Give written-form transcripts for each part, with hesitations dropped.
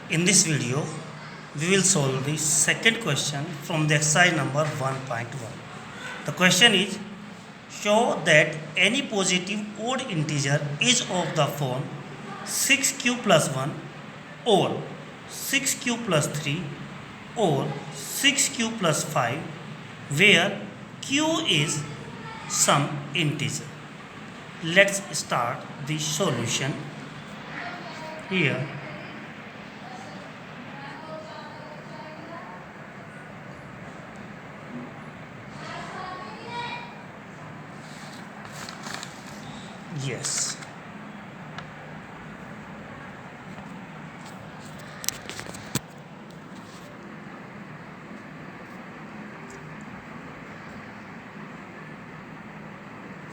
In this video, we will solve the second question from the exercise number 1.1. The question is, show that any positive odd integer is of the form 6q plus 1 or 6q plus 3 or 6q plus 5 where q is some integer. Let's start the solution here. Yes.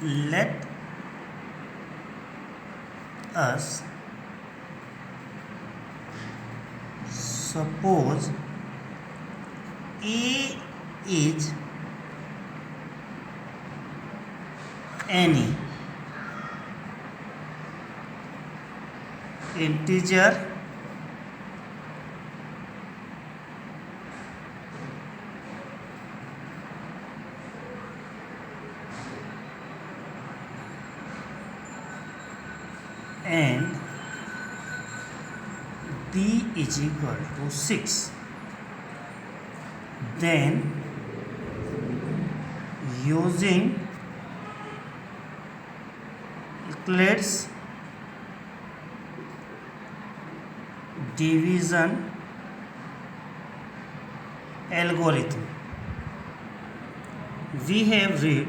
Let us suppose A is any integer and b is equal to 6, then using Euclid's division algorithm, we have read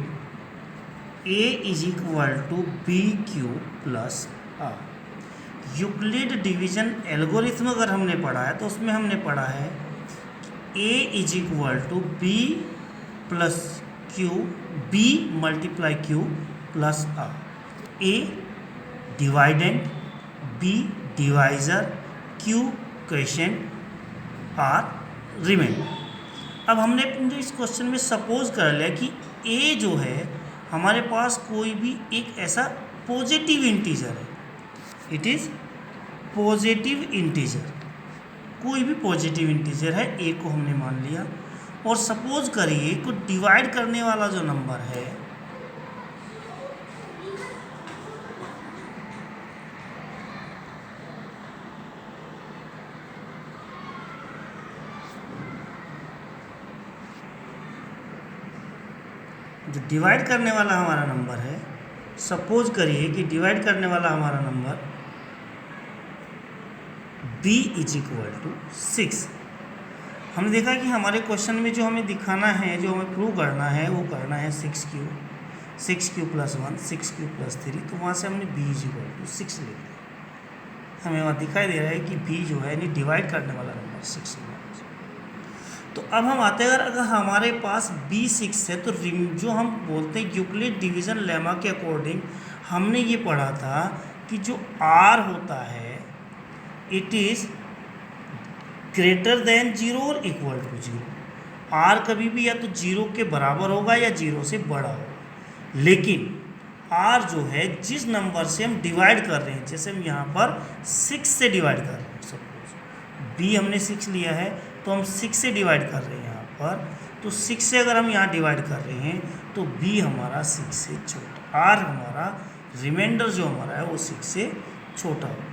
A is equal to BQ plus A. Euclid division algorithm अगर हमने पढ़ा है तो उसमें हमने पढ़ा है A is equal to B plus Q, B multiply Q plus आ. A dividend, B divisor, Q quotient, R remainder. अब हमने इस क्वेश्चन में सपोज कर लिया कि ए जो है हमारे पास कोई भी एक ऐसा पॉजिटिव इंटीजर है. इट इज़ पॉजिटिव इंटीजर, कोई भी पॉजिटिव इंटीजर है, ए को हमने मान लिया. और सपोज करिए को डिवाइड करने वाला जो नंबर है जो डिवाइड करने वाला हमारा नंबर है, सपोज करिए कि डिवाइड करने वाला हमारा number b is equal to 6. हमने देखा कि हमारे क्वेश्चन में जो हमें दिखाना है, जो हमें प्रूव करना है, वो करना है 6q प्लस 1, 6q प्लस 3. तो वहाँ से हमने b इज इक्वल टू 6 ले लिया. हमें वहाँ दिखाई दे रहा है कि b जो है यानी डिवाइड करने वाला नंबर 6 है. तो अब हम आते हैं, अगर हमारे पास b 6 है तो जो हम बोलते हैं यूक्लिड डिवीज़न लेमा के अकॉर्डिंग हमने ये पढ़ा था कि जो r होता है इट इज़ ग्रेटर देन 0 और इक्वल टू 0. r कभी भी या तो 0 के बराबर होगा या 0 से बड़ा होगा. लेकिन r जो है जिस नंबर से हम डिवाइड कर रहे हैं, जैसे हम यहाँ पर 6 से डिवाइड कर रहे हैं, सपोज b हमने 6 लिया है तो हम 6 से डिवाइड कर रहे हैं यहाँ पर, तो 6 से अगर हम यहाँ डिवाइड कर रहे हैं तो b हमारा 6 से छोटा, r हमारा रिमाइंडर जो हमारा है वो 6 से छोटा होगा.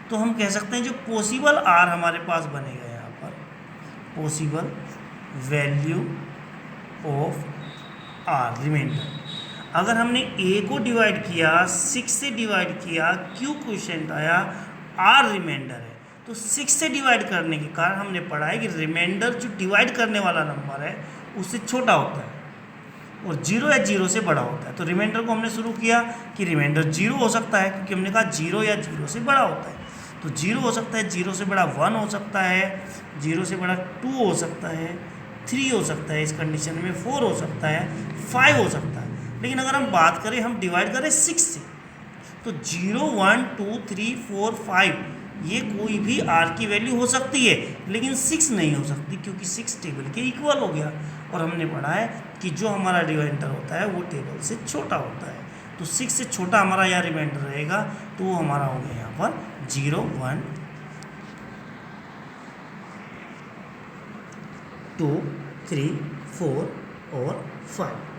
तो हम कह सकते हैं जो पॉसिबल r हमारे पास बनेगा यहाँ पर, possible value of r remainder. अगर हमने a को डिवाइड किया, 6 से डिवाइड किया, q क्वोशिएंट आया, r रिमाइंडर है, तो 6 से डिवाइड करने के कारण हमने पढ़ा है कि रिमाइंडर जो डिवाइड करने वाला नंबर है उससे छोटा होता है और 0 या 0 से बड़ा होता है. तो रिमाइंडर को हमने शुरू किया कि रिमाइंडर 0 हो सकता है, क्योंकि हमने कहा 0 या 0 से बड़ा होता है. तो 0 हो सकता है, 0 से बड़ा 1 हो सकता है, 0 से बड़ा 2 हो सकता है, 3 हो सकता है, इस कंडीशन में 4 हो सकता है, 5 हो सकता है. लेकिन अगर हम बात करें, हम डिवाइड करें 6 से, तो 0, 1, 2, 3, 4, 5 ये कोई भी r की वैल्यू हो सकती है, लेकिन 6 नहीं हो सकती, क्योंकि 6 टेबल के इक्वल हो गया. और हमने पढ़ा है कि जो हमारा रिमाइंडर होता है वो टेबल से छोटा होता है. तो 6 से छोटा हमारा यहाँ रिमाइंडर रहेगा, तो वो हमारा हो गया यहाँ पर 0, 1, 2, 3, 4 और 5।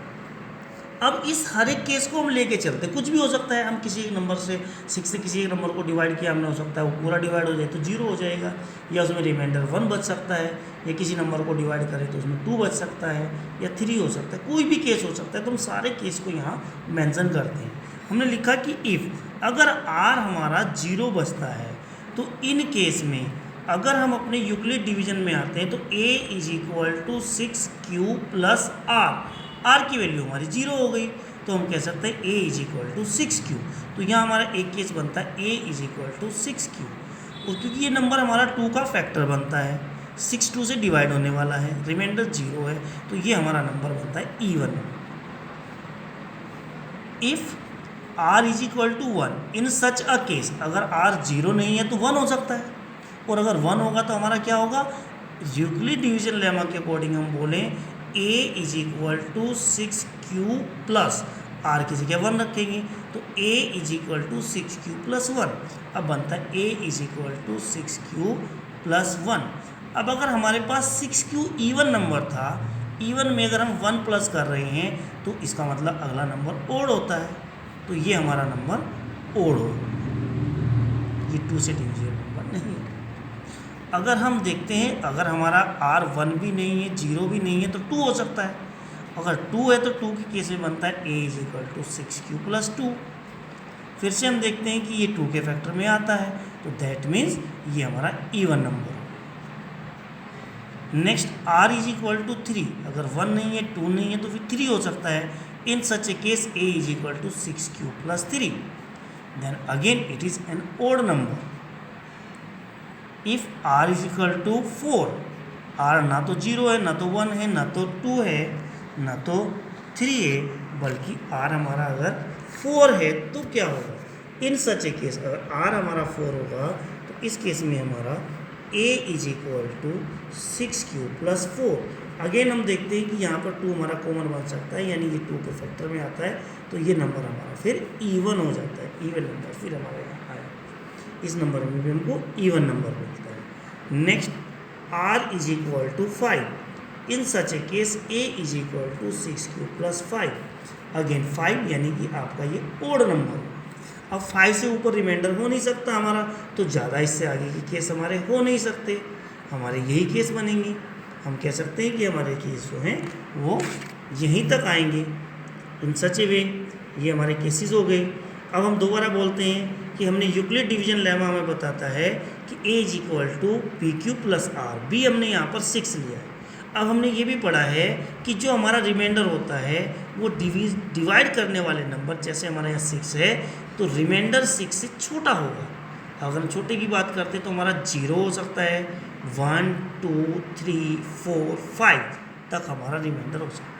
अब इस हर एक केस को हम लेके चलते हैं, कुछ भी हो सकता है, हम किसी एक नंबर से 6 से किसी एक नंबर को डिवाइड किया हमने, हो सकता है वो पूरा डिवाइड हो जाए तो 0 हो जाएगा, या उसमें रिमाइंडर 1 बच सकता है, या किसी नंबर को डिवाइड करें तो उसमें 2 बच सकता है, या 3 हो सकता है, कोई भी केस हो सकता है। तो हम सारे केस को यहाँ मेंशन करते हैं। हमने लिखा कि इफ़ अगर r हमारा 0 बचता है तो इन केस में अगर हम अपने यूक्लिड डिवीजन में आते हैं तो a = 6q + r की वैल्यू हमारी 0 हो गई, तो हम कह सकते हैं a = 6q। तो यहाँ हमारा एक केस बनता है a = 6q, और क्योंकि ये नंबर हमारा 2 का फैक्टर बनता है, 6 2 से डिवाइड होने वाला है, रिमाइंडर 0 है, तो ये हमारा नंबर बनता है even। If r = 1 in such a case, अगर r 0 नहीं है तो 1 हो सकता है, और अगर 1 होगा तो हमारा क्या होगा, यूक्लिड डिवीजन लेमा के अकॉर्डिंग हम बोलें a = 6q + r की जगह 1 रखेंगे, तो a = 6q + 1। अब बनता है a = 6q + 1। अब अगर हमारे पास 6q इवन नंबर था, इवन में अगर हम 1 प्लस कर रहे हैं तो इसका मतलब अगला नंबर ओड होता है, तो ये हमारा नंबर ओड हो, ये 2 से डिविजिबल नंबर नहीं है। अगर हम देखते हैं, अगर हमारा r 1 भी नहीं है, 0 भी नहीं है, तो 2 हो सकता है। अगर 2 है तो 2 के केस में बनता है a = 6q + 2। फिर से हम देखते हैं कि ये 2 के फैक्टर में आता है, तो दैट मीन्स ये हमारा इवन नंबर है। नेक्स्ट r = 3, अगर 1 नहीं है, 2 नहीं है, तो फिर 3 हो सकता है। In such a case a = 6q + 3, then again it is an odd number. If r = 4, r ना तो 0 है, ना तो 1 है, ना तो 2 है, ना तो 3 है, बल्कि r हमारा अगर 4 है तो क्या होगा, इन सच ए केस अगर r हमारा 4 होगा तो इस केस में हमारा a = 6q + 4। अगेन हम देखते हैं कि यहाँ पर 2 हमारा कॉमन बन सकता है, यानी ये 2 के फैक्टर में आता है, तो ये नंबर हमारा फिर इवन हो जाता है, इवन नंबर फिर हमारा यहाँ आया, इस नंबर में भी हमको इवन नंबर मिलता है। Next r = 5, in such a case a = 6q + 5। Again 5 यानी कि आपका ये ओड नंबर है। अब 5 से ऊपर रिमाइंडर हो नहीं सकता हमारा, तो ज़्यादा इससे आगे के केस हमारे हो नहीं सकते, हमारे यही केस बनेंगे। हम कह सकते हैं कि हमारे केस जो हैं वो यहीं तक आएंगे, इन सच ए वे। ये हमारे केसेस हो गए। अब हम दोबारा बोलते हैं कि हमने यूक्लिड डिवीजन लेमा हमें बताता है कि a = pq + r, b हमने यहाँ पर 6 लिया है। अब हमने ये भी पढ़ा है कि जो हमारा रिमाइंडर होता है वो डिवाइड करने वाले नंबर, जैसे हमारे यहाँ 6 है तो रिमाइंडर 6 से छोटा होगा। अगर हम छोटे की बात करते हैं तो हमारा 0 हो सकता है, 1 2 3 4 5 तक हमारा रिमाइंडर हो सकता है।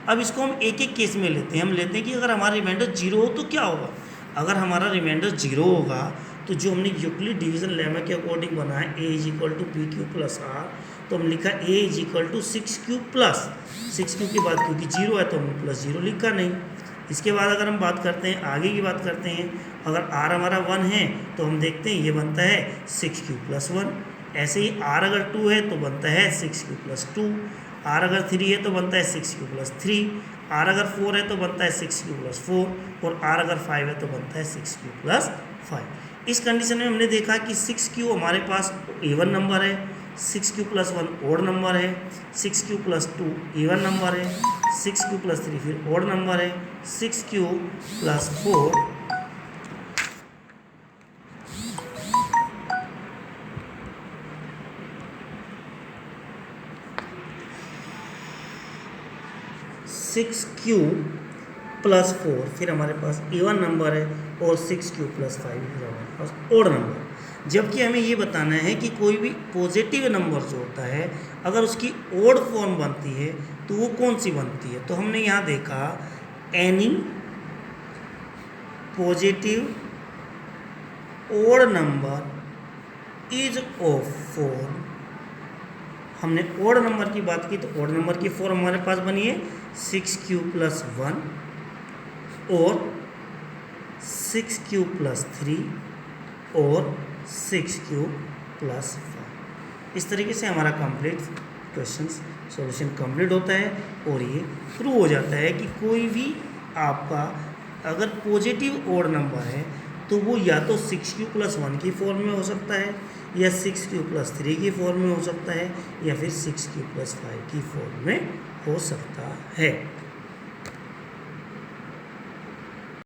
अब इसको हम एक एक केस में लेते हैं। हम लेते हैं कि अगर हमारा रिमाइंडर 0 हो तो क्या होगा। अगर हमारा रिमाइंडर 0 होगा तो जो हमने यूक्लिड डिवीजन लेमा के अकॉर्डिंग बनाया a = pq + r, तो हम लिखा a = 6q + 6q की बात क्योंकि 0 है तो हमने +0 लिखा नहीं। इसके बाद अगर हम बात करते हैं, आगे की बात करते हैं, अगर r हमारा 1 है तो हम देखते हैं ये बनता है 6q + 1। ऐसे ही r अगर 2 है तो बनता है 6q + 2, r अगर 3 है तो बनता है 6q + 3, r अगर 4 है तो बनता है 6q + 4, और r अगर 5 है तो बनता है 6q + 5। इस कंडीशन में हमने देखा कि 6q हमारे पास इवन नंबर है, 6q + 1 ओड नंबर है, 6q + 2 इवन नंबर है, 6q + 3 फिर ओड नंबर है, 6q + 4 6q + 4 फिर हमारे पास इवन नंबर है, और 6q + 5 फिर हमारे पास ओड नंबर। जबकि हमें ये बताना है कि कोई भी पॉजिटिव नंबर जो होता है अगर उसकी ओड फॉर्म बनती है तो वो कौन सी बनती है। तो हमने यहाँ देखा any positive odd number is of form. हमने ओड नंबर की बात की तो ओड नंबर की फॉर्म हमारे पास बनी है 6q + 1 और 6q + 3 और 6q + 5। इस तरीके से हमारा कंप्लीट क्वेश्चंस सॉल्यूशन कंप्लीट होता है और ये प्रूव हो जाता है कि कोई भी आपका अगर पॉजिटिव ओड नंबर है तो वो या तो 6q + 1 की फॉर्म में हो सकता है या 6q + 3 की फॉर्म में हो सकता है या फिर 6q + 5 की फॉर्म में हो सकता है।